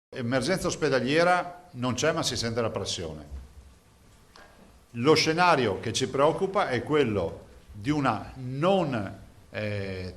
Emergenza ospedaliera non c'è, ma si sente la pressione. Lo scenario che ci preoccupa è quello di una non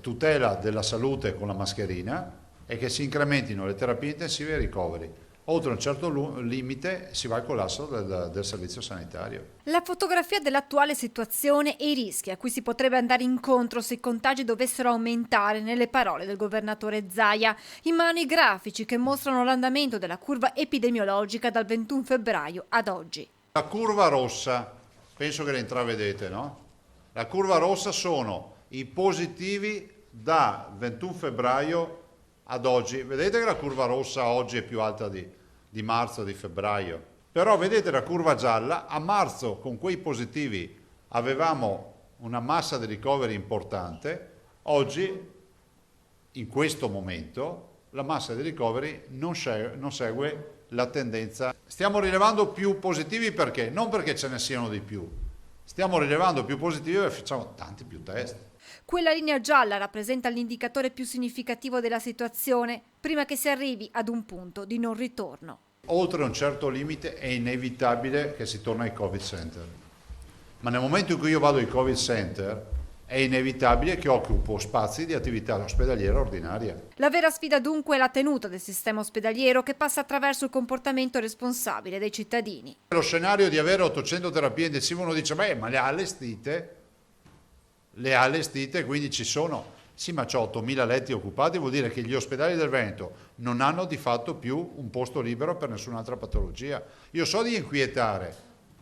tutela della salute con la mascherina e che si incrementino le terapie intensive e i ricoveri. Oltre un certo limite si va al collasso del servizio sanitario. La fotografia dell'attuale situazione e i rischi a cui si potrebbe andare incontro se i contagi dovessero aumentare, nelle parole del governatore Zaia. In mano i grafici che mostrano l'andamento della curva epidemiologica dal 21 febbraio ad oggi. La curva rossa, penso che la intravedete, no? La curva rossa sono i positivi da 21 febbraio ad oggi. Vedete che la curva rossa oggi è più alta di marzo, di febbraio. Però vedete la curva gialla, a marzo con quei positivi avevamo una massa di ricoveri importante, oggi in questo momento la massa di ricoveri non segue la tendenza. Stiamo rilevando più positivi perché? Non perché ce ne siano di più, stiamo rilevando più positivi perché facciamo tanti più test. Quella linea gialla rappresenta l'indicatore più significativo della situazione prima che si arrivi ad un punto di non ritorno. Oltre un certo limite è inevitabile che si torni ai Covid Center, ma nel momento in cui io vado ai Covid Center è inevitabile che occupo spazi di attività ospedaliera ordinaria. La vera sfida dunque è la tenuta del sistema ospedaliero che passa attraverso il comportamento responsabile dei cittadini. Lo scenario di avere 800 terapie intensive, uno dice, beh, ma le ha allestite, quindi ci sono. Sì, ma c'ho 8.000 letti occupati, vuol dire che gli ospedali del Veneto non hanno di fatto più un posto libero per nessun'altra patologia. Io so di inquietare,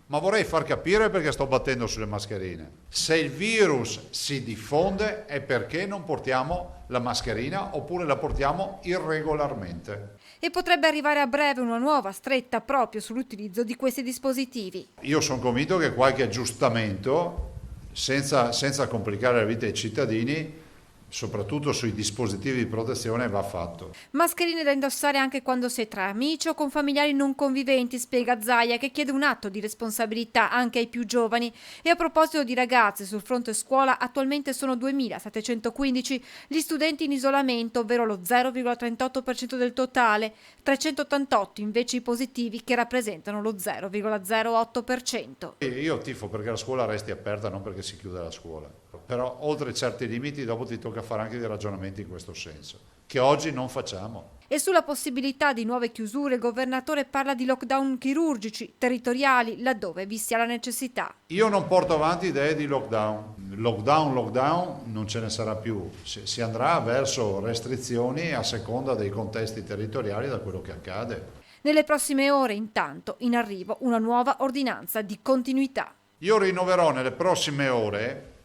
ma vorrei far capire perché sto battendo sulle mascherine. Se il virus si diffonde è perché non portiamo la mascherina oppure la portiamo irregolarmente. E potrebbe arrivare a breve una nuova stretta proprio sull'utilizzo di questi dispositivi. Io sono convinto che qualche aggiustamento, senza complicare la vita ai cittadini, soprattutto sui dispositivi di protezione, va fatto. Mascherine da indossare anche quando si è tra amici o con familiari non conviventi, spiega Zaia, che chiede un atto di responsabilità anche ai più giovani. E a proposito di ragazze, sul fronte scuola attualmente sono 2.715 gli studenti in isolamento, ovvero lo 0,38% del totale, 388 invece i positivi che rappresentano lo 0,08%. Io tifo perché la scuola resti aperta, non perché si chiuda la scuola. Però oltre certi limiti dopo ti tocca fare anche dei ragionamenti in questo senso, che oggi non facciamo. E sulla possibilità di nuove chiusure il governatore parla di lockdown chirurgici, territoriali, laddove vi sia la necessità. Io non porto avanti idee di lockdown. Lockdown non ce ne sarà più. Si andrà verso restrizioni a seconda dei contesti territoriali da quello che accade. Nelle prossime ore, intanto, in arrivo una nuova ordinanza di continuità. Io rinnoverò nelle prossime ore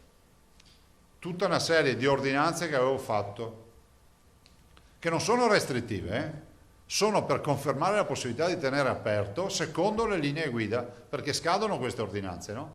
tutta una serie di ordinanze che avevo fatto, che non sono restrittive, sono per confermare la possibilità di tenere aperto secondo le linee guida, perché scadono queste ordinanze, no?